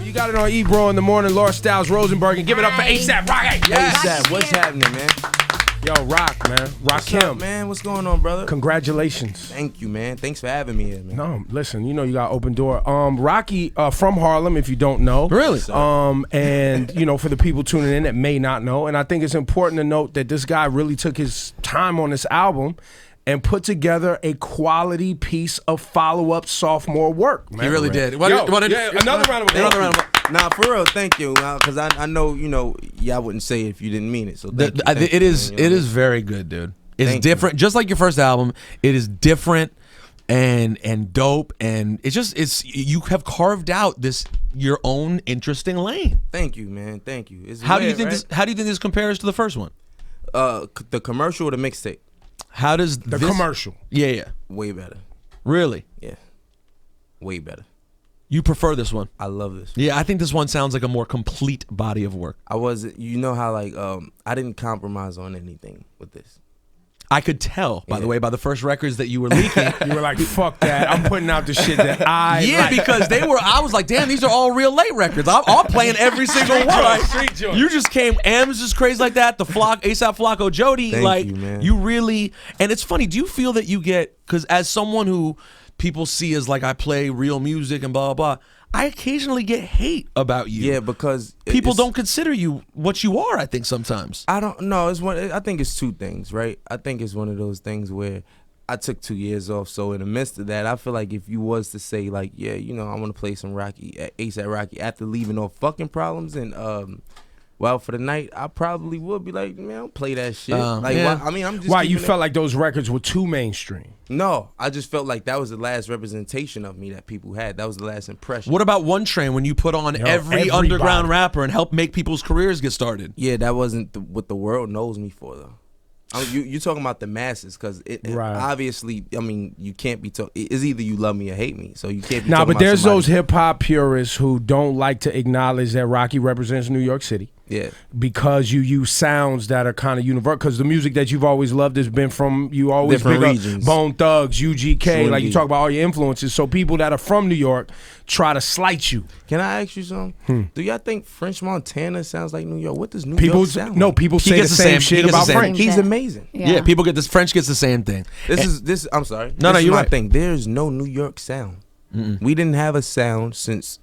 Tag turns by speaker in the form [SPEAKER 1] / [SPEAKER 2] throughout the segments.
[SPEAKER 1] You got it on Ebro in the morning. Laura Styles, Rosenberg, and give it up for ASAP Rocky.
[SPEAKER 2] Yes. ASAP, what's happening, man?
[SPEAKER 1] Yo, Rock, man.
[SPEAKER 2] What's up, man? What's going on, brother?
[SPEAKER 1] Congratulations.
[SPEAKER 2] Thank you, man. Thanks for having me here, man.
[SPEAKER 1] No, listen, you know you got open door. Rocky from Harlem, if you don't know.
[SPEAKER 2] Really?
[SPEAKER 1] And you know, for the people tuning in that may not know, and I think it's important to note that this guy really took his time on this album and put together a quality piece of follow-up sophomore work, man.
[SPEAKER 2] He really did.
[SPEAKER 1] Another round of applause.
[SPEAKER 2] Nah, for real, thank you. Because I know, you know, y'all wouldn't say it if you didn't mean it. So thank you.
[SPEAKER 3] It is very good, dude. It's different. Just like your first album, it is different and dope, and it's you have carved out your own interesting lane.
[SPEAKER 2] Thank you, man. Thank you.
[SPEAKER 3] How do you think this compares to the first one?
[SPEAKER 2] The commercial or the mixtape?
[SPEAKER 3] How does
[SPEAKER 1] the commercial?
[SPEAKER 3] Yeah.
[SPEAKER 2] Way better.
[SPEAKER 3] Really?
[SPEAKER 2] Yeah. Way better.
[SPEAKER 3] You prefer this one?
[SPEAKER 2] I love this.
[SPEAKER 3] Yeah, I think this one sounds like a more complete body of work.
[SPEAKER 2] You know how like I didn't compromise on anything with this.
[SPEAKER 3] I could tell, by the way, by the first records that you were leaking.
[SPEAKER 1] You were like, fuck that. I'm putting out the shit that I like.
[SPEAKER 3] Because I was like, damn, these are all real late records. I'm playing every single one. You just came, M's just crazy like that, the ASAP Flocko Jody.
[SPEAKER 2] Thank you, man.
[SPEAKER 3] You really, and it's funny, do you feel that you get, because as someone who people see as like, I play real music and blah, blah, blah, I occasionally get hate about you.
[SPEAKER 2] Yeah, because
[SPEAKER 3] people don't consider you what you are, I think, sometimes.
[SPEAKER 2] I don't know. I think it's two things, right? I think it's one of those things where I took 2 years off. So in the midst of that, I feel like if you was to say like, yeah, you know, I want to play some ASAP Rocky after leaving off fucking problems and well, for the night, I probably would be like, man, don't play that shit.
[SPEAKER 3] Yeah.
[SPEAKER 2] I'm just.
[SPEAKER 1] Why you felt like those records were too mainstream?
[SPEAKER 2] No, I just felt like that was the last representation of me that people had. That was the last impression.
[SPEAKER 3] What about One Train when you put on every underground rapper and help make people's careers get started?
[SPEAKER 2] Yeah, that wasn't what the world knows me for, though. You're talking about the masses, because obviously, I mean, you can't be talking. It's either you love me or hate me, so you can't be.
[SPEAKER 1] But there's those hip hop purists who don't like to acknowledge that Rocky represents New York City.
[SPEAKER 2] Yeah.
[SPEAKER 1] Because you use sounds that are kind of universal. Because the music that you've always loved has been from, you always
[SPEAKER 2] different
[SPEAKER 1] big
[SPEAKER 2] regions.
[SPEAKER 1] Up Bone Thugs, UGK,
[SPEAKER 2] Swingy.
[SPEAKER 1] like you talk about all your influences. So people that are from New York try to slight you.
[SPEAKER 2] Can I ask you something? Do y'all think French Montana sounds like New York? What does New York sound like?
[SPEAKER 1] No, people say the same shit about French.
[SPEAKER 2] He's amazing.
[SPEAKER 3] Yeah, people get this. French gets the same thing.
[SPEAKER 2] I'm sorry.
[SPEAKER 3] No, you're right.
[SPEAKER 2] Thing. There's no New York sound. We didn't have a sound since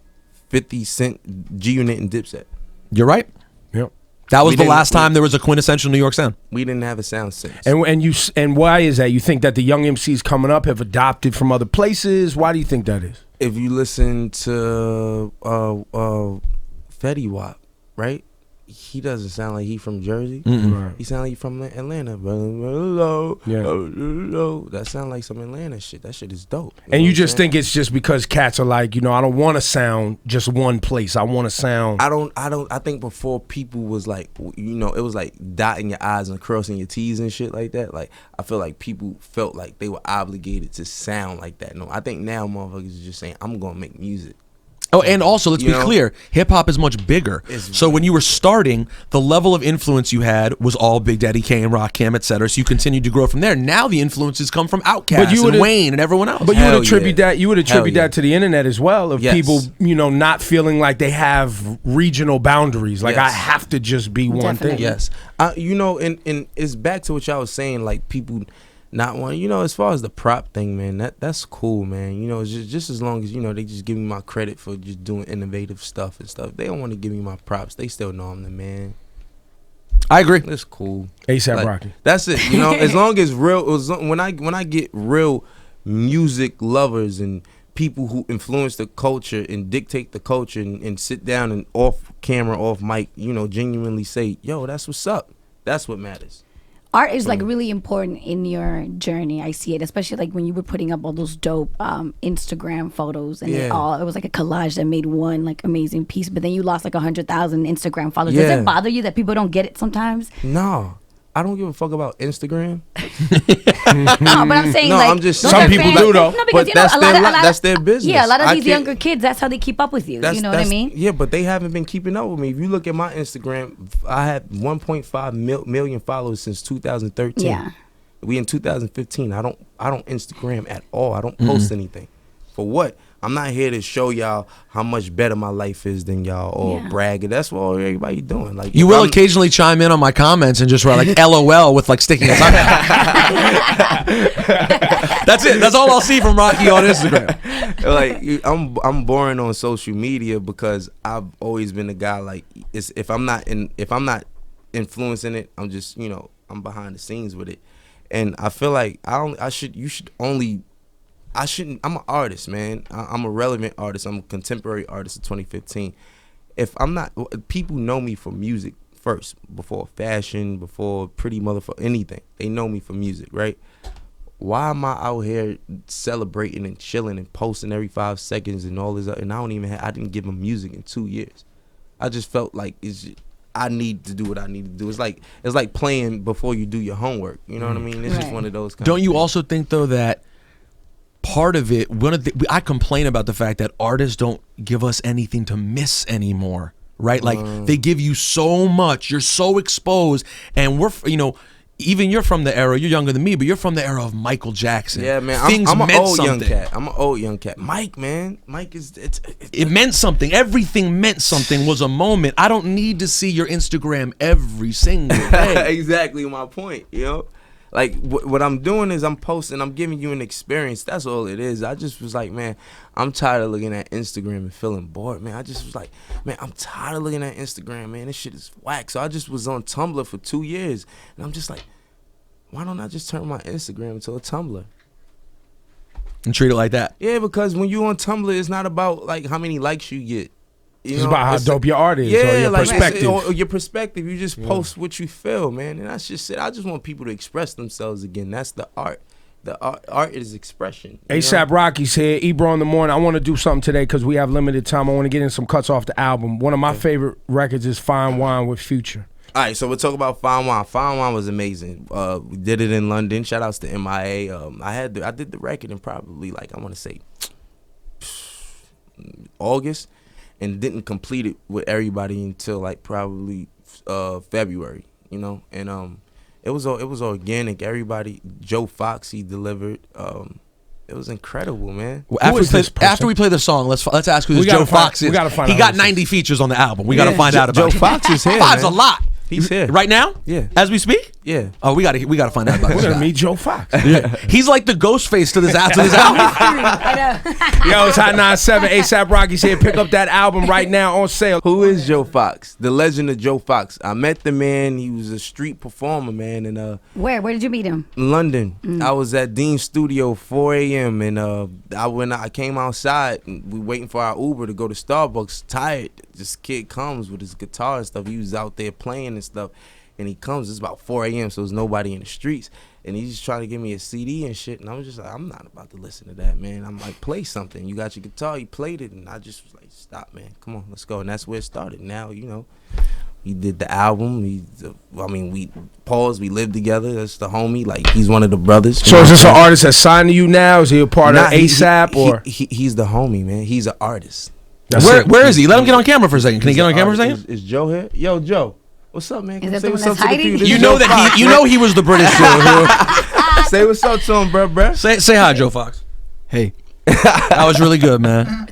[SPEAKER 2] 50 Cent, G-Unit, and Dipset.
[SPEAKER 3] You're right.
[SPEAKER 1] Yep.
[SPEAKER 3] That was the last time there was a quintessential New York sound.
[SPEAKER 2] We didn't have a sound since.
[SPEAKER 1] And why is that? You think that the young MCs coming up have adopted from other places? Why do you think that is?
[SPEAKER 2] If you listen to Fetty Wap, right? He doesn't sound like he from Jersey.
[SPEAKER 1] Right.
[SPEAKER 2] He sound like he from Atlanta.
[SPEAKER 1] Yeah.
[SPEAKER 2] That sound like some Atlanta shit. That shit is dope.
[SPEAKER 1] And you just think it's just because cats are like, you know, I don't want to sound just one place. I want to sound.
[SPEAKER 2] I think before people was like, you know, it was like dotting your I's and crossing your T's and shit like that. Like, I feel like people felt like they were obligated to sound like that. No, I think now motherfuckers are just saying, I'm going to make music.
[SPEAKER 3] Oh, and also, let's be clear, hip-hop is much bigger. So when you were starting, the level of influence you had was all Big Daddy Kane, Rakim, etc. So you continued to grow from there. Now the influences come from Outkast and Wayne and everyone else.
[SPEAKER 1] But you would attribute that to the internet as well, of people, you know, not feeling like they have regional boundaries. Like, I have to just be one thing.
[SPEAKER 2] Yes. You know, and it's back to what y'all was saying, like people not one, you know, as far as the prop thing, man, that's cool, man. You know, it's just as long as, you know, they just give me my credit for just doing innovative stuff and stuff. They don't want to give me my props. They still know I'm the man.
[SPEAKER 3] I agree.
[SPEAKER 2] It's cool.
[SPEAKER 1] ASAP Rocky.
[SPEAKER 2] That's it. You know, as long as when I get real music lovers and people who influence the culture and dictate the culture and sit down and off camera, off mic, you know, genuinely say, yo, that's what's up. That's what matters.
[SPEAKER 4] Art is like really important in your journey. I see it, especially like when you were putting up all those dope Instagram photos, and it was like a collage that made one like amazing piece. But then you lost like 100,000 Instagram followers. Does it bother you that people don't get it sometimes?
[SPEAKER 2] No, I don't give a fuck about Instagram.
[SPEAKER 4] No, but I'm saying like
[SPEAKER 2] I'm just
[SPEAKER 1] some people do though.
[SPEAKER 4] No, because
[SPEAKER 2] but that's their business.
[SPEAKER 4] Yeah, a lot of these younger kids, that's how they keep up with you. You know what I mean?
[SPEAKER 2] Yeah, but they haven't been keeping up with me. If you look at my Instagram, I had 1.5 million followers since 2013.
[SPEAKER 4] Yeah.
[SPEAKER 2] We in 2015. I don't Instagram at all. I don't post anything. For what? I'm not here to show y'all how much better my life is than y'all or brag. That's what everybody doing. Like,
[SPEAKER 3] you will occasionally chime in on my comments and just write like LOL with like sticking a tongue out. That's it. That's all I'll see from Rocky on Instagram.
[SPEAKER 2] Like, I'm boring on social media because I've always been the guy, like, if I'm not influencing it, I'm just, you know, I'm behind the scenes with it. And I feel like I'm an artist, man. I'm a relevant artist. I'm a contemporary artist of 2015. If I'm not, people know me for music first, before fashion, before pretty motherfucker, anything. They know me for music, right? Why am I out here celebrating and chilling and posting every 5 seconds and all this? And I didn't give them music in 2 years. I just felt like I need to do what I need to do. It's like playing before you do your homework. You know what I mean? It's just one of those.
[SPEAKER 3] Don't you also think though that part of it, I complain about the fact that artists don't give us anything to miss anymore, right? Like they give you so much, you're so exposed, and even you're from the era, you're younger than me, but you're from the era of Michael Jackson.
[SPEAKER 2] Yeah, man. I'm an old young cat. I'm an old young cat. Mike, man. Mike is
[SPEAKER 3] it meant something. Everything meant something, was a moment. I don't need to see your Instagram every single day.
[SPEAKER 2] Exactly my point, you know? Like, what I'm doing is I'm posting, I'm giving you an experience. That's all it is. I just was like, man, I'm tired of looking at Instagram and feeling bored, man. I just was like, man, I'm tired of looking at Instagram, man. This shit is whack. So I just was on Tumblr for 2 years. And I'm just like, why don't I just turn my Instagram into a Tumblr?
[SPEAKER 3] And treat it like that.
[SPEAKER 2] Yeah, because when you on Tumblr, it's not about, like, how many likes you get.
[SPEAKER 1] It's about how dope your art is, or your perspective.
[SPEAKER 2] Or your perspective. You just post what you feel, man. And that's just it. I just want people to express themselves again. That's the art. The art is expression.
[SPEAKER 1] A$AP Rocky's here. Ebro in the morning. I want to do something today because we have limited time. I want to get in some cuts off the album. One of my favorite records is Fine Wine with Future.
[SPEAKER 2] All right, so we'll talk about Fine Wine. Fine Wine was amazing. We did it in London. Shout outs to MIA. I did the record in probably, like, I want to say August. And didn't complete it with everybody until like probably February, you know. And it was organic. Everybody, Joe Fox, he delivered. It was incredible, man.
[SPEAKER 3] Well, after we play the song, let's ask who this Joe Fox is.
[SPEAKER 1] We gotta find
[SPEAKER 3] he got 90 features on the album. We gotta find out about
[SPEAKER 2] Joe Fox is here.
[SPEAKER 3] Five's a lot.
[SPEAKER 2] He's here
[SPEAKER 3] right now.
[SPEAKER 2] Yeah,
[SPEAKER 3] as we speak.
[SPEAKER 2] Yeah.
[SPEAKER 3] Oh, we gotta find out about this.
[SPEAKER 1] We're gonna meet Joe Fox.
[SPEAKER 3] Yeah. He's like the ghost face to this album.
[SPEAKER 1] Yo, it's Hot 97. A$AP Rocky's here. Pick up that album right now on sale.
[SPEAKER 2] Who is Joe Fox? The legend of Joe Fox. I met the man. He was a street performer, man. And
[SPEAKER 4] where did you meet him?
[SPEAKER 2] London. I was at Dean's studio 4 a.m. and I came outside and we waiting for our Uber to go to Starbucks. Tired. This kid comes with his guitar and stuff. He was out there playing and stuff. And he comes, it's about 4 a.m., so there's nobody in the streets. And he's just trying to give me a CD and shit. And I was just like, I'm not about to listen to that, man. I'm like, play something. You got your guitar, you played it. And I just was like, stop, man. Come on, let's go. And that's where it started. Now, you know, we did the album. We paused, we lived together. That's the homie. Like, he's one of the brothers.
[SPEAKER 1] So is this an artist that's signed to you now? Is he a part of A$AP? Or
[SPEAKER 2] he's the homie, man. He's an artist.
[SPEAKER 3] Where is he? Let him get on camera for a second. Can he get on camera for a second?
[SPEAKER 2] Is Joe here? Yo, Joe. What's up, man?
[SPEAKER 4] Is that
[SPEAKER 2] say
[SPEAKER 4] the
[SPEAKER 2] what's
[SPEAKER 4] one
[SPEAKER 2] up
[SPEAKER 4] that's
[SPEAKER 2] to the
[SPEAKER 4] hiding?
[SPEAKER 2] people.
[SPEAKER 3] You know that he was the British Joe.
[SPEAKER 2] Say what's up to him, bruh.
[SPEAKER 3] Say hi, Joe Fox.
[SPEAKER 5] Hey.
[SPEAKER 3] That was really good, man.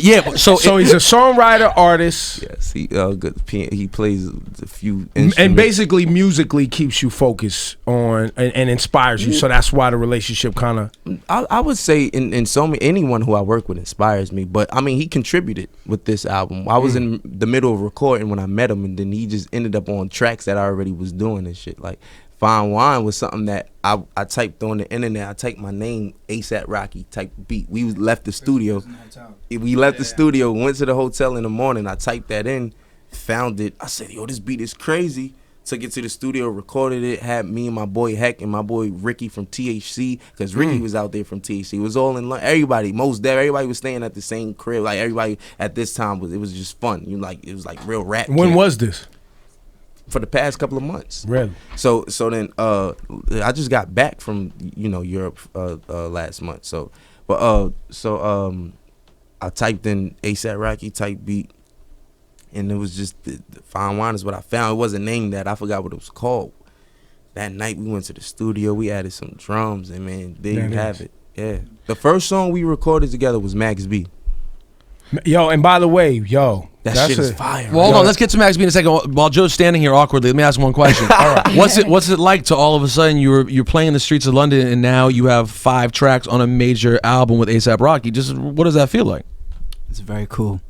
[SPEAKER 3] Yeah. So
[SPEAKER 1] he's a songwriter, artist.
[SPEAKER 2] Yes, he good. He plays a few instruments.
[SPEAKER 1] And basically musically keeps you focused on and inspires you. So that's why the relationship kind of.
[SPEAKER 2] I would say in so many, anyone who I work with inspires me. But I mean, he contributed with this album. I was in the middle of recording when I met him, and then he just ended up on tracks that I already was doing and shit. Like Fine Wine was something that I typed on the internet. I typed my name, A$AP Rocky, type beat. We left the studio. We left the studio, went to the hotel in the morning. I typed that in, found it. I said, yo, this beat is crazy. Took it to the studio, recorded it, had me and my boy Heck and my boy Ricky from THC, because Ricky was out there from THC. It was all in London. Everybody, everybody was staying at the same crib. Like everybody at this time it was just fun. It was like real rap.
[SPEAKER 1] When was this?
[SPEAKER 2] For the past couple of months.
[SPEAKER 1] Really?
[SPEAKER 2] So then I just got back from Europe last month. I typed in A$AP Rocky type beat, and it was just the Fine Wine is what I found. It wasn't named that. I forgot what it was called. That night we went to the studio. We added some drums, and man, there you have it. Yeah. The first song we recorded together was Max B.
[SPEAKER 1] Yo, and by the way,
[SPEAKER 2] That shit is fire.
[SPEAKER 3] Well, hold on. Let's get to Max B in a second. While Joe's standing here awkwardly, let me ask him one question. All right. What's it like to all of a sudden you're playing the streets of London and now you have 5 tracks on a major album with A$AP Rocky? Just what does that feel like?
[SPEAKER 5] It's very cool.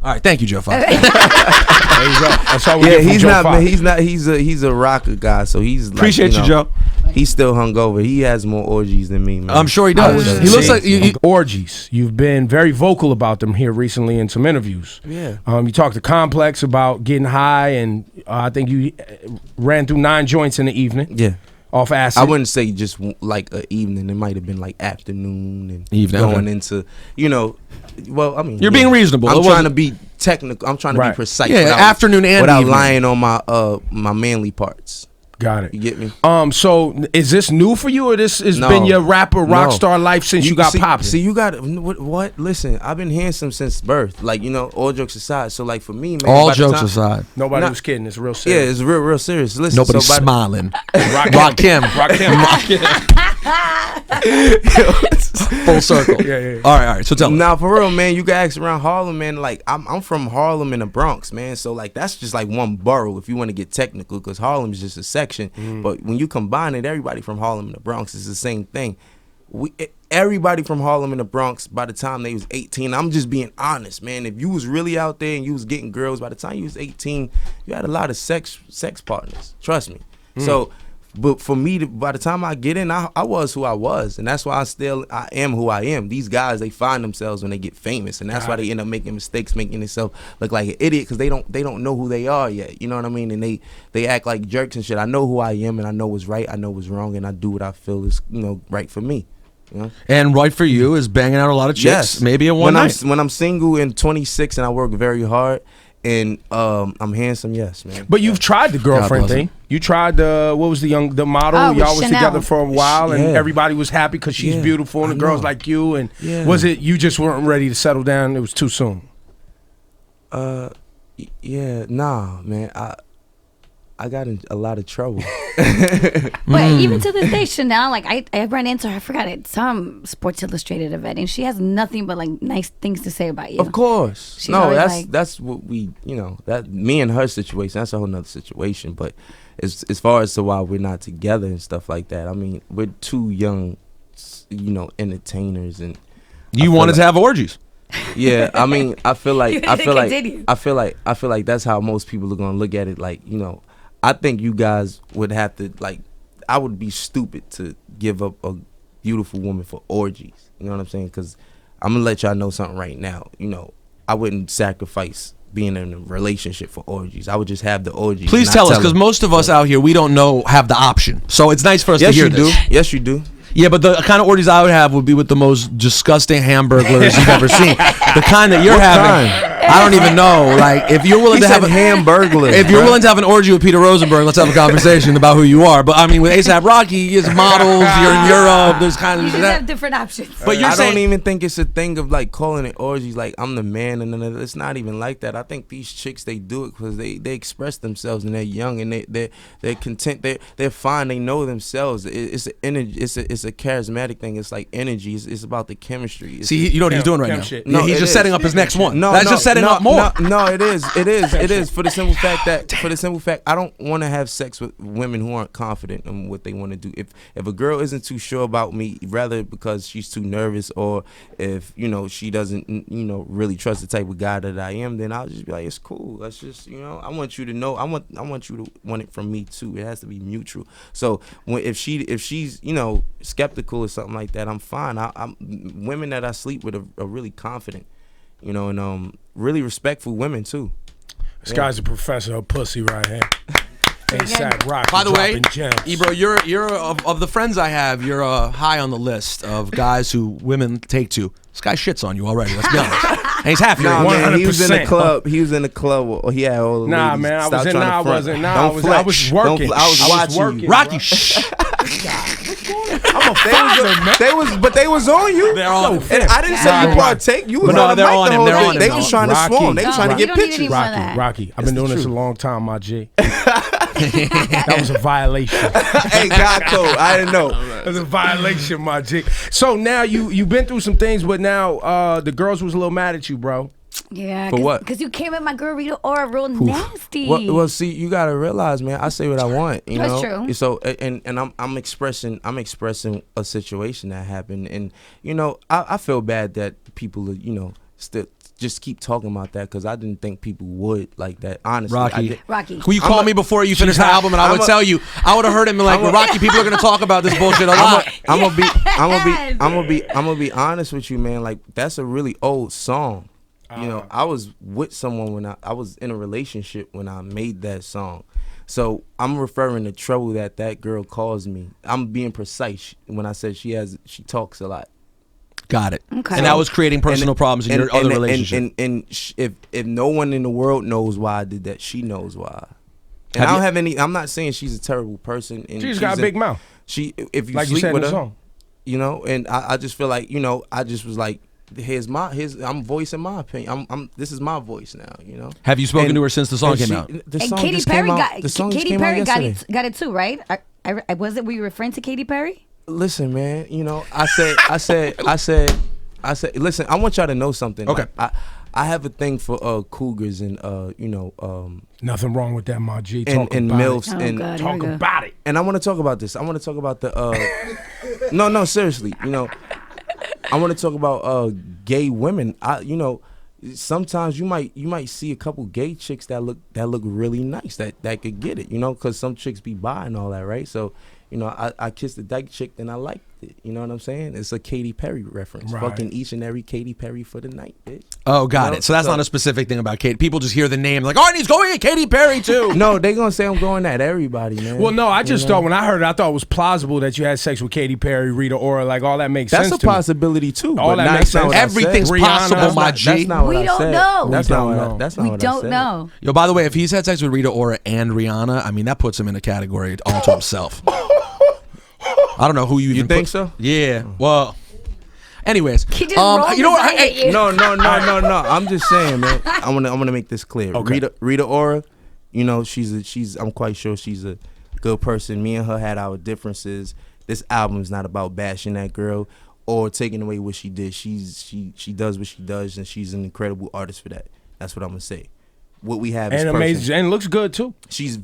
[SPEAKER 3] All right, thank you, Joe. There you
[SPEAKER 1] go. That's all we get from
[SPEAKER 2] he's
[SPEAKER 1] Joe
[SPEAKER 2] not.
[SPEAKER 1] Fox.
[SPEAKER 2] He's a rocker guy. So he's like,
[SPEAKER 3] Appreciate you, Joe.
[SPEAKER 2] He's still hungover. He has more orgies than me, man.
[SPEAKER 3] I'm sure he does. He looks like
[SPEAKER 1] Orgies. You've been very vocal about them here recently in some interviews.
[SPEAKER 2] Yeah.
[SPEAKER 1] You talked to Complex about getting high, and I think you ran through 9 joints in the evening.
[SPEAKER 2] Yeah.
[SPEAKER 1] Off acid.
[SPEAKER 2] I wouldn't say just like an evening. It might have been like afternoon and
[SPEAKER 3] Evening,
[SPEAKER 2] going
[SPEAKER 3] okay.
[SPEAKER 2] into, you know. Well, I mean,
[SPEAKER 3] You're being reasonable.
[SPEAKER 2] I'm trying to be technical. I'm trying to be precise.
[SPEAKER 3] Yeah,
[SPEAKER 2] without,
[SPEAKER 3] afternoon and
[SPEAKER 2] without
[SPEAKER 3] evening.
[SPEAKER 2] lying on my manly parts.
[SPEAKER 1] Got it.
[SPEAKER 2] You get me?
[SPEAKER 1] So is this new for you, or this has
[SPEAKER 2] No.
[SPEAKER 1] been your rapper
[SPEAKER 2] No.
[SPEAKER 1] rockstar life since you got popping?
[SPEAKER 2] See, you got what? Listen, I've been handsome since birth. Like, you know, all jokes aside. So like for me, man.
[SPEAKER 3] all jokes aside.
[SPEAKER 1] Nobody
[SPEAKER 2] Nah.
[SPEAKER 1] was kidding. It's real
[SPEAKER 2] Yeah,
[SPEAKER 1] serious.
[SPEAKER 2] it's real serious. Listen,
[SPEAKER 3] Nobody's
[SPEAKER 2] so
[SPEAKER 3] smiling.
[SPEAKER 1] Rock
[SPEAKER 3] Kim. Full circle.
[SPEAKER 1] Yeah.
[SPEAKER 3] All right. So tell me.
[SPEAKER 2] Nah, for real, man. You can ask around Harlem, man. Like I'm from Harlem in the Bronx, man. So like that's just like one borough if you want to get technical, because Harlem is just a section. But when you combine it, everybody from Harlem and the Bronx is the same thing. Everybody from Harlem and the Bronx, by the time they was 18, I'm just being honest, man. If you was really out there and you was getting girls, by the time you was 18, you had a lot of sex partners. Trust me. So, but for me, by the time I get in, I was who I was, and that's why I am who I am. These guys, they find themselves when they get famous, and that's why they end up making mistakes, making themselves look like an idiot, because they don't know who they are yet. You know what I mean? And they act like jerks and shit. I know who I am, and I know what's right, I know what's wrong, and I do what I feel is, you know, right for me. You know?
[SPEAKER 3] And right for you is banging out a lot of chicks.
[SPEAKER 2] Yes.
[SPEAKER 3] Maybe a one night.
[SPEAKER 2] When I'm single and 26 and I work very hard and I'm handsome, yes, man.
[SPEAKER 1] But you've tried the girlfriend
[SPEAKER 3] bless
[SPEAKER 1] thing. You tried the the model.
[SPEAKER 4] Oh, with
[SPEAKER 1] Y'all was
[SPEAKER 4] Chanel.
[SPEAKER 1] together for a while, and
[SPEAKER 2] Yeah.
[SPEAKER 1] everybody was happy because she's
[SPEAKER 2] Yeah,
[SPEAKER 1] beautiful and
[SPEAKER 2] I
[SPEAKER 1] the girls
[SPEAKER 2] know.
[SPEAKER 1] like you. And
[SPEAKER 2] Yeah.
[SPEAKER 1] was it you just weren't ready to settle down? It was too soon.
[SPEAKER 2] Yeah, nah, man. I got in a lot of trouble.
[SPEAKER 4] But even to this day, Chanel, like I ran into her, I forgot it, some Sports Illustrated event, and she has nothing but like nice things to say about you.
[SPEAKER 2] Of course.
[SPEAKER 4] She's
[SPEAKER 2] No,
[SPEAKER 4] always
[SPEAKER 2] that's what we, you know, that me and her situation, that's a whole nother situation. But as far as to why we're not together and stuff like that, I mean, we're two young, you know, entertainers, and
[SPEAKER 3] You wanted to have orgies.
[SPEAKER 2] yeah, I mean, I feel like
[SPEAKER 4] Continue.
[SPEAKER 2] I feel like that's how most people are gonna look at it. Like, you know, I think you guys would have to, like, I would be stupid to give up a beautiful woman for orgies. You know what I'm saying? Because I'm gonna let y'all know something right now. You know, I wouldn't sacrifice being in a relationship for orgies. I would just have the orgies.
[SPEAKER 3] Please
[SPEAKER 2] not
[SPEAKER 3] tell us,
[SPEAKER 2] tell
[SPEAKER 3] because
[SPEAKER 2] them.
[SPEAKER 3] most of us out here, we don't know, have the option. So it's nice for us to
[SPEAKER 2] Yes,
[SPEAKER 3] hear
[SPEAKER 2] you
[SPEAKER 3] this.
[SPEAKER 2] do. Yes, you do.
[SPEAKER 3] Yeah, but the kind of orgies I would have would be with the most disgusting hamburglers you've ever seen. The kind that you're having, I don't even know. Like, if you're willing
[SPEAKER 2] He
[SPEAKER 3] to
[SPEAKER 2] said
[SPEAKER 3] have a
[SPEAKER 2] hamburglar.
[SPEAKER 3] if you're willing to have an orgy with Peter Rosenberg, let's have a conversation about who you are. But I mean, with A$AP Rocky, his models, you're in Europe. There's kind
[SPEAKER 4] You
[SPEAKER 3] of
[SPEAKER 4] just
[SPEAKER 3] that.
[SPEAKER 4] have different options.
[SPEAKER 3] But you're
[SPEAKER 2] I
[SPEAKER 3] saying
[SPEAKER 2] don't even think it's a thing of like calling it orgies, like I'm the man, and it's not even like that. I think these chicks, they do it because they express themselves and they're young and they're content. They're fine. They know themselves. It's an energy. It's a charismatic thing. It's like energy. It's about the chemistry.
[SPEAKER 3] See, you know what he's doing right
[SPEAKER 1] Chem
[SPEAKER 3] now.
[SPEAKER 1] shit.
[SPEAKER 3] No, he's
[SPEAKER 2] it
[SPEAKER 3] just
[SPEAKER 2] is.
[SPEAKER 3] setting up his next one. That's just setting up more.
[SPEAKER 2] No, it is for the simple fact I don't want to have sex with women who aren't confident in what they want to do. If a girl isn't too sure about me, rather because she's too nervous, or if, you know, she doesn't, you know, really trust the type of guy that I am, then I'll just be like, it's cool. Let's just, you know, I want you to know, I want you to want it from me too. It has to be mutual. So if she's, you know, skeptical or something like that, I'm fine. I'm women that I sleep with are really confident, you know, and really respectful women too.
[SPEAKER 1] This guy's a professor of pussy right here. A$AP Rocky.
[SPEAKER 3] By the way,
[SPEAKER 1] dropping gems.
[SPEAKER 3] Ebro, you're of the friends I have, you're high on the list of guys who women take to. This guy shits on you already. Let's be honest. And he's half your
[SPEAKER 2] Nah,
[SPEAKER 3] age.
[SPEAKER 2] man, he was in the
[SPEAKER 1] 100%.
[SPEAKER 2] club. He was in the club. He had all the
[SPEAKER 1] Nah,
[SPEAKER 2] ladies.
[SPEAKER 1] man, I
[SPEAKER 2] Stop
[SPEAKER 1] was in.
[SPEAKER 2] trying to
[SPEAKER 1] Nah, I
[SPEAKER 2] front.
[SPEAKER 1] wasn't. Nah,
[SPEAKER 2] Don't
[SPEAKER 1] I was
[SPEAKER 2] flex.
[SPEAKER 1] working.
[SPEAKER 2] Don't, I was watching
[SPEAKER 1] working.
[SPEAKER 2] you.
[SPEAKER 3] Rocky, shh.
[SPEAKER 1] I'm a father, man.
[SPEAKER 2] But they was on you.
[SPEAKER 3] They're on.
[SPEAKER 2] And I didn't say you partake. You was
[SPEAKER 3] But no,
[SPEAKER 2] on the
[SPEAKER 3] they're
[SPEAKER 2] mic
[SPEAKER 3] on
[SPEAKER 2] the
[SPEAKER 3] him.
[SPEAKER 2] whole
[SPEAKER 3] They're
[SPEAKER 2] thing.
[SPEAKER 3] on him,
[SPEAKER 2] They
[SPEAKER 3] though.
[SPEAKER 2] was trying to
[SPEAKER 1] Rocky.
[SPEAKER 2] swarm. They was
[SPEAKER 4] No,
[SPEAKER 2] trying to
[SPEAKER 4] you
[SPEAKER 2] get
[SPEAKER 4] don't need
[SPEAKER 2] pictures.
[SPEAKER 4] any more of that.
[SPEAKER 1] Rocky. I've been doing this a long time, my G. That was a violation.
[SPEAKER 2] Hey, God code. I didn't know.
[SPEAKER 1] That was a violation, my G. So now you've been through some things, but now the girls was a little mad at you, bro.
[SPEAKER 4] Yeah.
[SPEAKER 2] For what?
[SPEAKER 4] Because you came at my girl Rita Ora real nasty.
[SPEAKER 2] Well, see, you gotta realize, man. I say what I want. You
[SPEAKER 4] That's
[SPEAKER 2] know.
[SPEAKER 4] true.
[SPEAKER 2] So, and I'm expressing a situation that happened, and you know, I feel bad that people are, you know, still just keep talking about that because I didn't think people would like that. Honestly,
[SPEAKER 4] Rocky.
[SPEAKER 3] Will you call me before you finish the album, and I would tell you? I would have heard him like, Rocky. People are gonna talk about this bullshit a lot.
[SPEAKER 2] I'm gonna be honest with you, man. Like, that's a really old song. You know, I was with someone when I was in a relationship when I made that song. So I'm referring to trouble that girl caused me. I'm being precise when I said she talks a lot.
[SPEAKER 3] Got it.
[SPEAKER 4] Okay.
[SPEAKER 3] And that was creating personal problems in your other relationship.
[SPEAKER 2] If no one in the world knows why I did that, she knows why. And I don't have any. I'm not saying she's a terrible person. And
[SPEAKER 1] She's got a big mouth.
[SPEAKER 2] If you
[SPEAKER 1] like
[SPEAKER 2] sleep
[SPEAKER 1] you said
[SPEAKER 2] with
[SPEAKER 1] in
[SPEAKER 2] her,
[SPEAKER 1] the song.
[SPEAKER 2] you know, and I just feel like, you know, I just was like, I'm voicing my opinion. This is my voice now, you know.
[SPEAKER 3] Have you spoken to her since the song came out?
[SPEAKER 2] The
[SPEAKER 4] And
[SPEAKER 2] song
[SPEAKER 4] Katy
[SPEAKER 2] just
[SPEAKER 4] Perry
[SPEAKER 2] came out.
[SPEAKER 4] Katy Perry got it too, right? Was it? Were you referring to Katy Perry?
[SPEAKER 2] Listen, man. You know, I said. Listen, I want y'all to know something.
[SPEAKER 3] Okay.
[SPEAKER 2] Like, I have a thing for cougars and you know,
[SPEAKER 1] Nothing wrong with that, my G.
[SPEAKER 2] and milfs
[SPEAKER 4] Oh,
[SPEAKER 2] and
[SPEAKER 4] God.
[SPEAKER 1] Talk about it.
[SPEAKER 2] and I want to talk about this. I want to talk about the no, seriously. You know, I want to talk about gay women. You know, sometimes you might see a couple gay chicks that look really nice that could get it. You know, because some chicks be bi and all that, right? So, you know, I kissed a dyke chick, then I liked it. You know what I'm saying? It's a Katy Perry reference.
[SPEAKER 1] Right.
[SPEAKER 2] Fucking each and every Katy Perry for the night, bitch.
[SPEAKER 3] Oh, got it. So that's not a specific thing about Katy. People just hear the name like, oh, and he's going at Katy Perry too.
[SPEAKER 2] No, they gonna say I'm going at everybody, man.
[SPEAKER 1] Well, no, I just thought when I heard it, I thought it was plausible that you had sex with Katy Perry, Rita Ora, like all that makes
[SPEAKER 2] that's
[SPEAKER 1] sense
[SPEAKER 2] a possibility too.
[SPEAKER 1] All
[SPEAKER 2] but
[SPEAKER 1] that
[SPEAKER 2] not-
[SPEAKER 1] makes
[SPEAKER 2] that's not
[SPEAKER 1] sense.
[SPEAKER 2] what I
[SPEAKER 3] Everything's
[SPEAKER 2] said.
[SPEAKER 3] possible, my
[SPEAKER 2] That's
[SPEAKER 3] G.
[SPEAKER 2] not what
[SPEAKER 4] We
[SPEAKER 2] I
[SPEAKER 4] don't
[SPEAKER 2] said.
[SPEAKER 4] know.
[SPEAKER 2] That's
[SPEAKER 1] We
[SPEAKER 2] not
[SPEAKER 1] don't
[SPEAKER 2] what
[SPEAKER 1] know.
[SPEAKER 2] That's not
[SPEAKER 4] We
[SPEAKER 2] what I
[SPEAKER 4] don't
[SPEAKER 2] said.
[SPEAKER 4] know.
[SPEAKER 3] Yo, by the way, if he's had sex with Rita Ora and Rihanna, I mean, that puts him in a category all to himself. I don't know who you even
[SPEAKER 2] think
[SPEAKER 3] put-
[SPEAKER 2] so?
[SPEAKER 3] Yeah. Well, anyways,
[SPEAKER 4] He just rolled
[SPEAKER 3] you know
[SPEAKER 4] his
[SPEAKER 3] what?
[SPEAKER 4] eye
[SPEAKER 3] Hey,
[SPEAKER 4] at you.
[SPEAKER 2] No. I'm just saying, man. I'm gonna make this clear.
[SPEAKER 1] Okay.
[SPEAKER 2] Rita Ora, you know, I'm quite sure she's a good person. Me and her had our differences. This album's not about bashing that girl or taking away what she did. She does what she does, and she's an incredible artist for that. That's what I'm gonna say. What we have is
[SPEAKER 1] And
[SPEAKER 2] person.
[SPEAKER 1] amazing, and looks good too.
[SPEAKER 2] She's,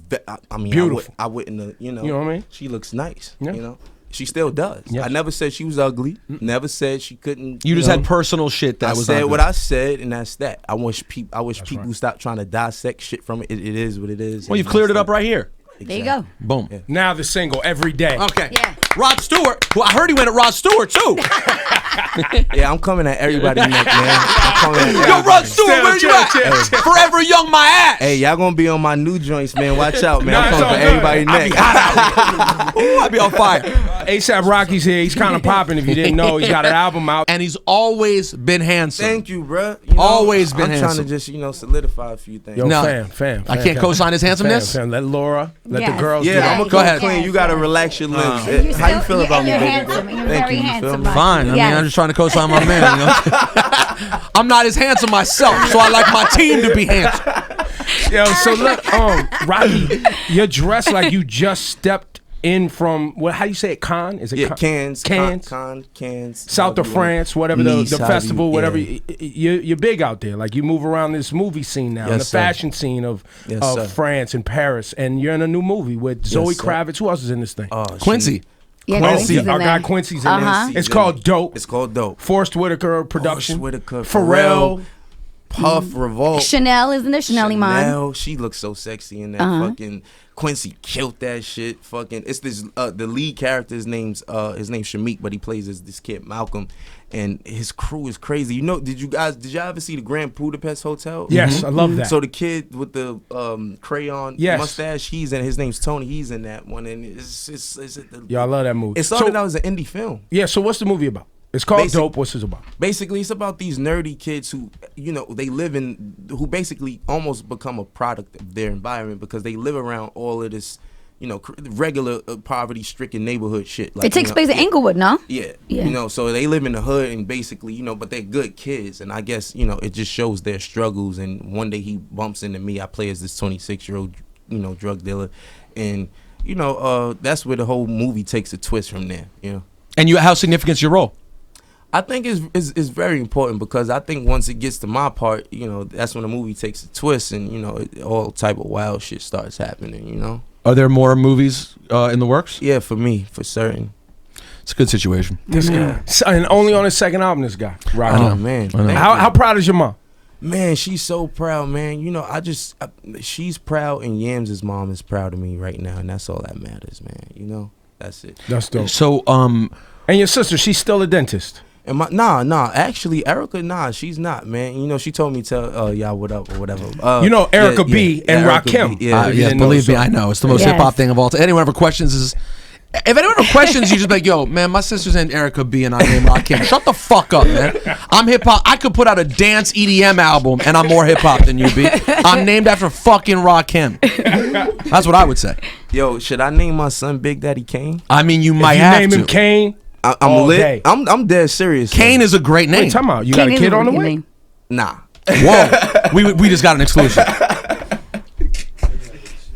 [SPEAKER 2] I mean,
[SPEAKER 1] Beautiful.
[SPEAKER 2] I wouldn't, you know.
[SPEAKER 1] You know what I mean?
[SPEAKER 2] She looks nice.
[SPEAKER 1] Yeah.
[SPEAKER 2] You know, she still does.
[SPEAKER 1] Yes.
[SPEAKER 2] I never said she was ugly. Never said she couldn't.
[SPEAKER 3] you just
[SPEAKER 2] know.
[SPEAKER 3] had personal shit that
[SPEAKER 2] I
[SPEAKER 3] was
[SPEAKER 2] said
[SPEAKER 3] not
[SPEAKER 2] what
[SPEAKER 3] good.
[SPEAKER 2] I said, and that's that. I wish people stop trying to dissect shit from it. It is what it is.
[SPEAKER 3] Well, you've cleared it up right here.
[SPEAKER 4] There you go.
[SPEAKER 3] Boom.
[SPEAKER 2] Yeah.
[SPEAKER 1] Now the single every day.
[SPEAKER 3] Okay.
[SPEAKER 4] Yeah.
[SPEAKER 3] Rod Stewart. Well, I heard he went at Rod Stewart too.
[SPEAKER 2] Yeah, I'm coming at everybody next, man. I'm coming at
[SPEAKER 3] Yo,
[SPEAKER 2] everybody.
[SPEAKER 3] Rod Stewart, where you at? Forever Young, my ass.
[SPEAKER 2] Hey, y'all gonna be on my new joints, man. Watch out, man.
[SPEAKER 1] Nah,
[SPEAKER 2] I'm
[SPEAKER 1] it's
[SPEAKER 2] coming
[SPEAKER 1] all
[SPEAKER 2] for
[SPEAKER 1] good.
[SPEAKER 2] everybody
[SPEAKER 1] I be
[SPEAKER 2] next.
[SPEAKER 3] Ooh, I'd be on fire.
[SPEAKER 1] ASAP Rocky's here. He's kind of popping. If you didn't know, he's got an album out.
[SPEAKER 3] And he's always been handsome.
[SPEAKER 2] Thank you, bro. You know,
[SPEAKER 3] Always been
[SPEAKER 2] I'm
[SPEAKER 3] handsome.
[SPEAKER 2] trying to just, solidify a few things.
[SPEAKER 1] Yo,
[SPEAKER 3] No.
[SPEAKER 1] fam.
[SPEAKER 3] I can't co-sign his handsomeness?
[SPEAKER 1] Fam. Let Laura, let
[SPEAKER 4] Yes.
[SPEAKER 1] the girls
[SPEAKER 2] Yeah,
[SPEAKER 1] do it.
[SPEAKER 2] I'm gonna
[SPEAKER 3] Go ahead.
[SPEAKER 2] clean. You gotta relax your lips.
[SPEAKER 4] You
[SPEAKER 2] How you
[SPEAKER 4] still-
[SPEAKER 2] feel about me,
[SPEAKER 4] you're
[SPEAKER 2] baby?
[SPEAKER 4] handsome. You're
[SPEAKER 2] Thank
[SPEAKER 4] very
[SPEAKER 2] you. You
[SPEAKER 4] handsome,
[SPEAKER 2] feel me?
[SPEAKER 4] Rocky.
[SPEAKER 3] Fine. I mean,
[SPEAKER 4] Yes.
[SPEAKER 3] I'm just trying to co-sign my man. You know? I'm not as handsome myself, so I like my team to be handsome.
[SPEAKER 1] Yo, so look, Rocky, you're dressed like you just stepped in from how you say it? Cannes? Is it
[SPEAKER 2] Yeah, Cannes.
[SPEAKER 1] Cannes. South of France, whatever
[SPEAKER 2] Nice,
[SPEAKER 1] the
[SPEAKER 2] how
[SPEAKER 1] festival,
[SPEAKER 2] you-
[SPEAKER 1] whatever.
[SPEAKER 2] yeah.
[SPEAKER 1] You're big out there. Like you move around this movie scene now, and the
[SPEAKER 2] Yes, sir.
[SPEAKER 1] fashion scene of
[SPEAKER 2] Yes, sir.
[SPEAKER 1] France and Paris, and you're in a new movie with Zoe
[SPEAKER 2] sir.
[SPEAKER 1] Kravitz. Who else is in this thing?
[SPEAKER 3] Quincy.
[SPEAKER 4] Yeah,
[SPEAKER 1] Quincy,
[SPEAKER 4] Quincy's in
[SPEAKER 1] our guy
[SPEAKER 4] there.
[SPEAKER 1] Quincy's in
[SPEAKER 4] Uh-huh.
[SPEAKER 1] this. It's called Dope.
[SPEAKER 2] It's called Dope.
[SPEAKER 1] Forrest Whitaker production.
[SPEAKER 2] Whitaker,
[SPEAKER 1] Pharrell.
[SPEAKER 2] Puff, Revolt.
[SPEAKER 4] Chanel is in there. Chanel Iman.
[SPEAKER 2] Chanel, she looks so sexy in that fucking. Quincy killed that shit. Fucking, it's this the lead character's name's Shamik, but he plays as this kid Malcolm, and his crew is crazy. You know, did y'all ever see the Grand Budapest Hotel?
[SPEAKER 1] Yes, I love that.
[SPEAKER 2] So the kid with the crayon
[SPEAKER 1] Yes.
[SPEAKER 2] mustache, he's in. His name's Tony. He's in that one, and
[SPEAKER 1] Yo, I love that movie.
[SPEAKER 2] it started out as an indie film.
[SPEAKER 1] Yeah, so what's the movie about? It's called
[SPEAKER 2] Basic-
[SPEAKER 1] Dope. What's it about?
[SPEAKER 2] Basically, it's about these nerdy kids who, they live in, who basically almost become a product of their environment because they live around all of this, regular poverty-stricken neighborhood shit. Like,
[SPEAKER 4] It takes place in Inglewood, no?
[SPEAKER 2] Yeah.
[SPEAKER 4] Yeah.
[SPEAKER 2] So they live in the hood and basically, but they're good kids. And I guess, it just shows their struggles. And one day he bumps into me. I play as this 26-year-old drug dealer, and that's where the whole movie takes a twist from there.
[SPEAKER 3] And how significant is your role?
[SPEAKER 2] I think it's very important because I think once it gets to my part, that's when the movie takes a twist and all type of wild shit starts happening.
[SPEAKER 3] Are there more movies in the works?
[SPEAKER 2] Yeah, for me, for certain.
[SPEAKER 3] It's a good situation.
[SPEAKER 1] This guy, and only on his second album, this guy. Right.
[SPEAKER 2] Oh man.
[SPEAKER 1] How proud is your mom?
[SPEAKER 2] Man, she's so proud, man. She's proud, and Yams' mom is proud of me right now, and that's all that matters, man. That's it.
[SPEAKER 1] That's dope.
[SPEAKER 3] So,
[SPEAKER 1] and your sister, she's still a dentist.
[SPEAKER 2] And actually, Erica, she's not, man. She told me tell y'all what up or whatever.
[SPEAKER 1] Erica B and Rakim.
[SPEAKER 3] Yes, believe me, I know. It's the most hip hop thing of all time. Anyone ever questions is, if anyone ever questions, you just be like, yo, man, my sister's named Erica B and I'm named Rakim. Shut the fuck up, man. I'm hip hop. I could put out a dance EDM album and I'm more hip hop than you, B. I'm named after fucking Rakim. That's what I would say.
[SPEAKER 2] Yo, should I name my son Big Daddy Kane?
[SPEAKER 3] I mean, you might
[SPEAKER 1] if you
[SPEAKER 3] have
[SPEAKER 1] name
[SPEAKER 3] to.
[SPEAKER 1] him Kane.
[SPEAKER 2] I'm lit. Day. I'm dead serious.
[SPEAKER 3] Kane is a great name.
[SPEAKER 1] Wait, time out. You got a kid on the way?
[SPEAKER 4] Name.
[SPEAKER 2] Nah.
[SPEAKER 3] Whoa. we just got an exclusive.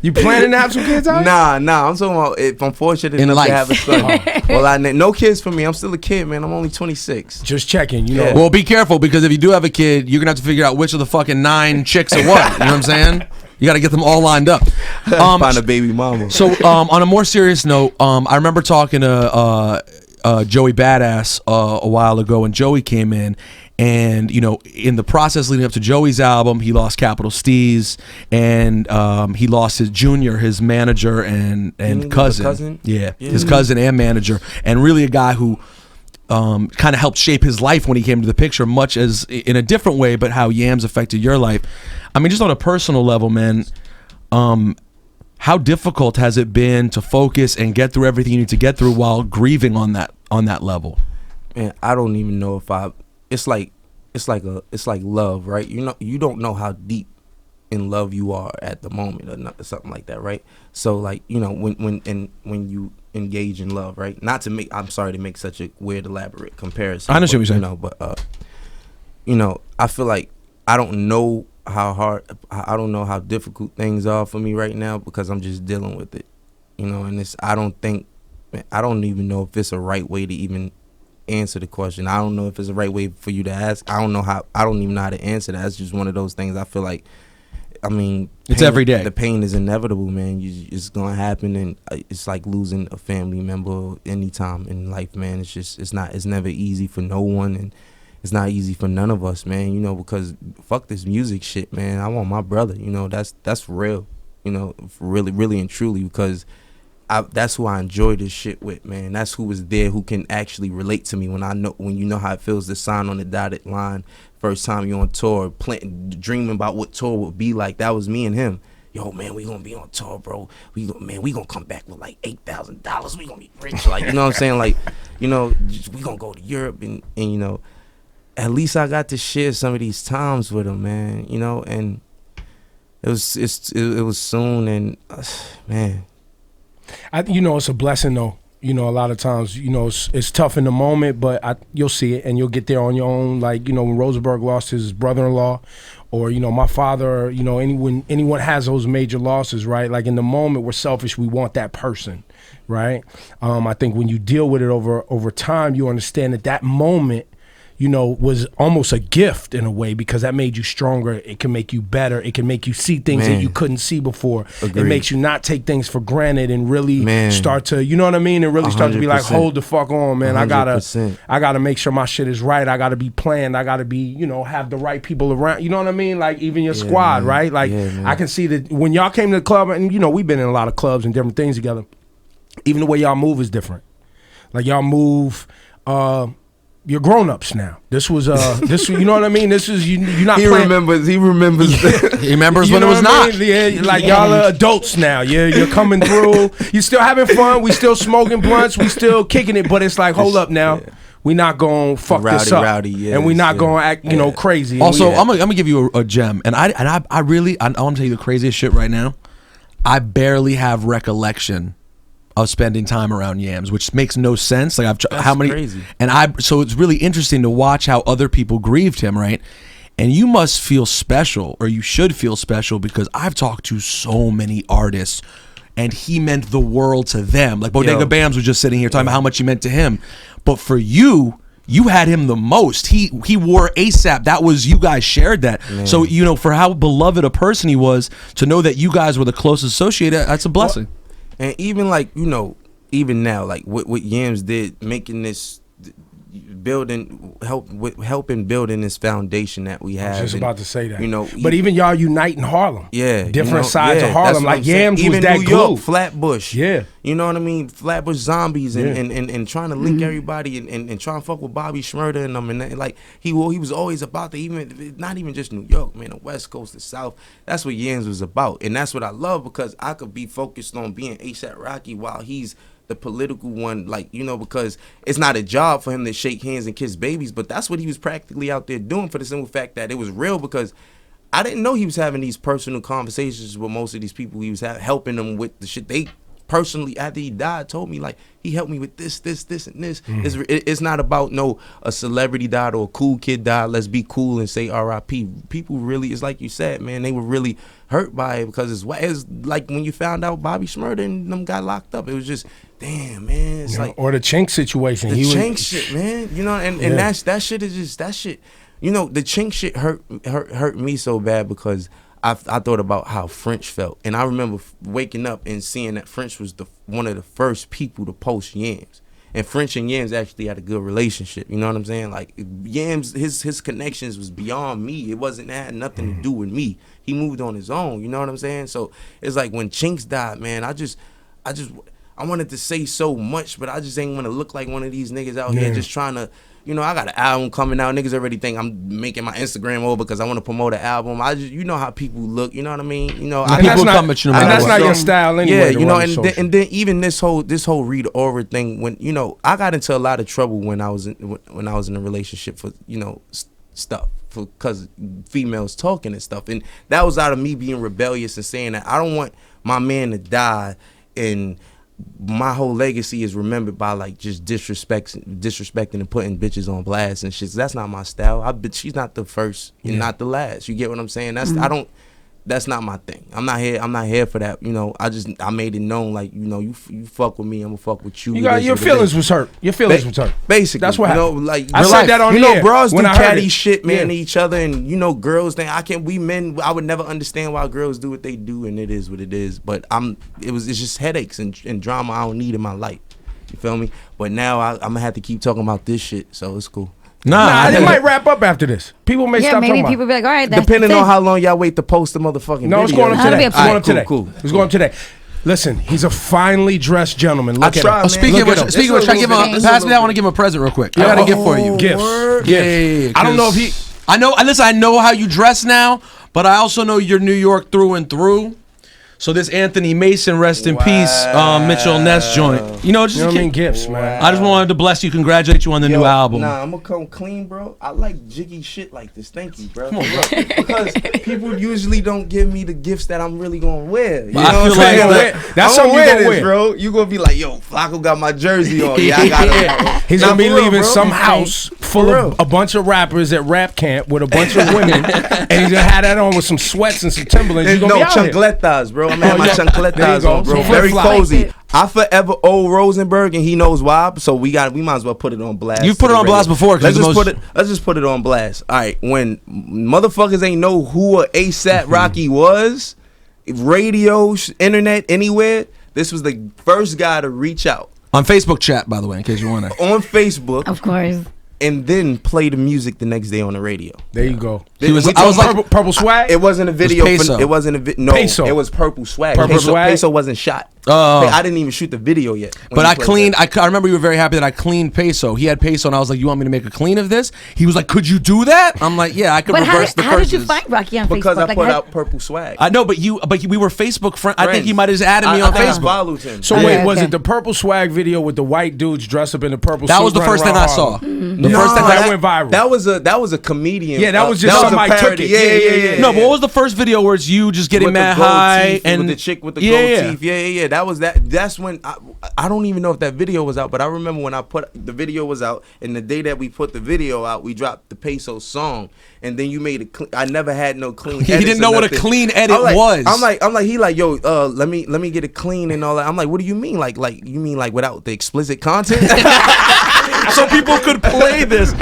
[SPEAKER 1] You planning to have some kids out?
[SPEAKER 2] Nah. I'm talking about if I'm fortunate enough to have a son. Well, no kids for me. I'm still a kid, man. I'm only 26.
[SPEAKER 1] Just checking,
[SPEAKER 2] Yeah.
[SPEAKER 3] Well, be careful because if you do have a kid, you're gonna have to figure out which of the fucking 9 chicks are what. You know what I'm saying? You got to get them all lined up.
[SPEAKER 2] Find a baby mama.
[SPEAKER 3] So, on a more serious note, I remember talking to Joey Badass a while ago, and Joey came in, and in the process leading up to Joey's album, he lost Capital Steez, and he lost his junior, his manager and cousin. Yeah, his cousin and manager, and really a guy who kind of helped shape his life when he came to the picture, much as in a different way, but how Yams affected your life. I mean, just on a personal level, man, how difficult has it been to focus and get through everything you need to get through while grieving on that level?
[SPEAKER 2] Man, I don't even know if it's like love, right? You don't know how deep in love you are at the moment or something like that, right? So like, when you engage in love, right? I'm sorry to make such a weird elaborate comparison.
[SPEAKER 3] I understand what you're saying.
[SPEAKER 2] But I feel like I don't know how difficult things are for me right now because I'm just dealing with it, and I don't even know if it's a right way to even answer the question. I don't know if it's the right way for you to ask. I don't even know how to answer that. It's just one of those things. I feel like,
[SPEAKER 3] it's every day.
[SPEAKER 2] The pain is inevitable, man. It's gonna happen, and it's like losing a family member anytime in life, man. It's never easy for no one, and it's not easy for none of us, man. Because fuck this music shit, man. I want my brother. That's real. Really, really and truly, because that's who I enjoy this shit with, man. That's who was there, who can actually relate to me when you know how it feels to sign on the dotted line. First time you're on tour, dreaming about what tour would be like. That was me and him. Yo, man, we gonna be on tour, bro. We gonna come back with like $8,000. We gonna be rich, like, you know what I'm saying? Like, we gonna go to Europe and at least I got to share some of these times with him, man. And it was soon, and man.
[SPEAKER 1] It's a blessing though. A lot of times, it's tough in the moment, but you'll see it and you'll get there on your own. Like, when Rosenberg lost his brother-in-law, or, my father, anyone has those major losses, right? Like in the moment, we're selfish. We want that person, right? I think when you deal with it over time, you understand that moment, was almost a gift in a way, because that made you stronger. It can make you better. It can make you see things that you couldn't see before. Agreed. It makes you not take things for granted and really start to, you know what I mean? And really start to be like, hold the fuck on, man. 100%. I gotta make sure my shit is right. I gotta be planned. I gotta be, have the right people around. You know what I mean? Like even your squad, right? Like I can see that when y'all came to the club, and we've been in a lot of clubs and different things together. Even the way y'all move is different. Like y'all move, you're grown-ups now. This was you know what I mean? This is you're not
[SPEAKER 2] he
[SPEAKER 1] playing.
[SPEAKER 2] He remembers
[SPEAKER 3] He remembers when it was not.
[SPEAKER 1] Yeah, like y'all are adults now. You're coming through. You're still having fun. We still smoking blunts. We still kicking it, but it's like, hold up now. We not gonna fuck this up. And we not gonna act, crazy.
[SPEAKER 3] Also, I'm gonna give you a gem. And I really want to tell you the craziest shit right now. I barely have recollection of spending time around Yams, which makes no sense. Like
[SPEAKER 2] That's crazy.
[SPEAKER 3] So it's really interesting to watch how other people grieved him, right? And you must feel special, or you should feel special, because I've talked to so many artists and he meant the world to them. Like Bodega Bams was just sitting here talking about how much he meant to him. But for you, you had him the most. He wore ASAP. That was, you guys shared that. Man. So, you know, for how beloved a person he was, to know that you guys were the closest associated, that's a blessing.
[SPEAKER 2] Well, and even like, you know, even now, like what Yams did, making this helping building this foundation that we have.
[SPEAKER 1] I was just about to say that.
[SPEAKER 2] You know,
[SPEAKER 1] but even y'all unite in Harlem.
[SPEAKER 2] Yeah,
[SPEAKER 1] different sides of Harlem. Like Yams
[SPEAKER 2] even
[SPEAKER 1] was that
[SPEAKER 2] New
[SPEAKER 1] glue.
[SPEAKER 2] York, Flatbush.
[SPEAKER 1] Yeah,
[SPEAKER 2] you know what I mean. Flatbush zombies and trying to link everybody and trying to fuck with Bobby Shmurda and them, and like he was always about the, even not even just New York, man, the West Coast, the South. That's what Yams was about, and that's what I love, because I could be focused on being A$AP Rocky while he's the political one, like, you know, because it's not a job for him to shake hands and kiss babies, but that's what he was practically out there doing, for the simple fact that it was real, because I didn't know he was having these personal conversations with most of these people. He was helping them with the shit they personally, after he died, told me, like, he helped me with this, and this. It's not about a celebrity died or a cool kid died, let's be cool and say R.I.P. People really, it's like you said, man, they were really hurt by it, because it's like when you found out Bobby Shmurda and them got locked up, it was just, damn, man. It's like,
[SPEAKER 1] or the Chink situation.
[SPEAKER 2] The Chink shit, man. You know, and that shit is just, that shit, you know, the Chink shit hurt me so bad, because I thought about how French felt, and I remember waking up and seeing that French was one of the first people to post Yams, and French and Yams actually had a good relationship. You know what I'm saying? Like, Yams, his connections was beyond me. It had nothing to do with me. He moved on his own. You know what I'm saying? So it's like when Chinks died, man, I wanted to say so much, but I just ain't want to look like one of these niggas out here just trying to, you know, I got an album coming out. Niggas already think I'm making my Instagram over because I want to promote an album. You know how people look, you know what I mean? You know,
[SPEAKER 3] people come at you no matter
[SPEAKER 1] that's
[SPEAKER 3] what.
[SPEAKER 1] not your style anyway.
[SPEAKER 2] Yeah, you know, and then even this whole Rita Ora thing, when, you know, I got into a lot of trouble when I was in a relationship for, you know, stuff, because females talking and stuff, and that was out of me being rebellious and saying that I don't want my man to die and my whole legacy is remembered by like just disrespecting and putting bitches on blast and shit. That's not my style. She's not the first and not the last. You get what I'm saying? That's not my thing. I'm not here for that. You know, I made it known, like, you know, you fuck with me, I'm gonna fuck with you.
[SPEAKER 1] Your feelings was hurt. Your feelings was hurt.
[SPEAKER 2] Basically,
[SPEAKER 1] that's what happened.
[SPEAKER 2] You know, like,
[SPEAKER 1] I said that on the air.
[SPEAKER 2] Bros do catty shit, man, to each other, and you know, girls think we men. I would never understand why girls do what they do, and it is what it is. But it's just headaches and drama I don't need in my life. You feel me? But now I'm gonna have to keep talking about this shit, so it's cool.
[SPEAKER 1] Nah, it might wrap up after this. People may stop talking about it.
[SPEAKER 4] Maybe people be like, all right, that's
[SPEAKER 2] depending on how long y'all wait to post the motherfucking video.
[SPEAKER 1] It's going up today. It's going up today.
[SPEAKER 2] Cool.
[SPEAKER 1] It's going up today. Listen, he's a finely dressed gentleman. Look at him.
[SPEAKER 3] Speaking of which, pass me that. I want to give him a present real quick. I got a gift for you.
[SPEAKER 1] Gifts. Yeah. I don't know if he...
[SPEAKER 3] I know. Listen, I know how you dress now, but I also know you're New York through and through. So this Anthony Mason, rest in peace, Mitchell Ness joint. You know what I mean?
[SPEAKER 1] Gifts, man.
[SPEAKER 3] I just wanted to bless you, congratulate you on the new album.
[SPEAKER 2] Nah, I'm gonna come clean, bro. I like jiggy shit like this. Thank you, bro. Come on, bro. Because people usually don't give me the gifts that I'm really gonna wear. You know what I'm saying?
[SPEAKER 1] That's something you gonna wear,
[SPEAKER 2] bro. You gonna be like, yo, Flacco got my jersey on. Yeah, I got it.
[SPEAKER 1] He's gonna be leaving some house full of a bunch of rappers at rap camp with a bunch of women, and he's gonna have that on with some sweats and some Timberlands.
[SPEAKER 2] No, chancletas, bro. I'm at my chancletas on, bro. Very cozy. I forever owe Rosenberg, and he knows why. So we might as well put it on blast.
[SPEAKER 3] You've put it on blast before.
[SPEAKER 2] Let's just put it on blast. All right, when motherfuckers ain't know who a A$AP Rocky was, radio, internet, anywhere, this was the first guy to reach out.
[SPEAKER 3] On Facebook chat, by the way, in case you want to.
[SPEAKER 2] On Facebook.
[SPEAKER 4] Of course.
[SPEAKER 2] And then play the music the next day on the radio.
[SPEAKER 1] There you go.
[SPEAKER 3] I was like
[SPEAKER 1] purple swag.
[SPEAKER 2] It wasn't a video.
[SPEAKER 3] It
[SPEAKER 2] wasn't a video. No,
[SPEAKER 1] Peso.
[SPEAKER 2] It was purple swag.
[SPEAKER 1] Swag.
[SPEAKER 2] Peso wasn't shot.
[SPEAKER 3] Oh.
[SPEAKER 2] I didn't even shoot the video yet.
[SPEAKER 3] But I cleaned. I remember you were very happy that I cleaned Peso. He had Peso, and I was like, "You want me to make a clean of this?" He was like, "Could you do that?" I'm like, "Yeah, I could reverse the curses."
[SPEAKER 4] How did you find Rocky on Facebook?
[SPEAKER 2] Because I put out purple swag.
[SPEAKER 3] I know, but we were Facebook friends. I think he might have just added me on Facebook.
[SPEAKER 2] I followed him.
[SPEAKER 1] So wait, was it the purple swag video with the white dudes dressed up in the purple?
[SPEAKER 3] That was the first thing I saw. The first thing
[SPEAKER 1] that went viral.
[SPEAKER 2] That was a comedian.
[SPEAKER 1] Yeah, that was just somebody took it. Yeah.
[SPEAKER 3] No, but what was the first video where it's you just getting mad high and
[SPEAKER 2] with the chick with the gold teeth? Yeah. That's when I don't even know if that video was out, but I remember when the video was out, and the day that we put the video out, we dropped the Peso song, and then you made I never had no clean.
[SPEAKER 3] He didn't know what a clean edit was.
[SPEAKER 2] I'm like he like, yo, let me get it clean and all that. I'm like, what do you mean? Like you mean like without the explicit content?
[SPEAKER 3] So people could play this.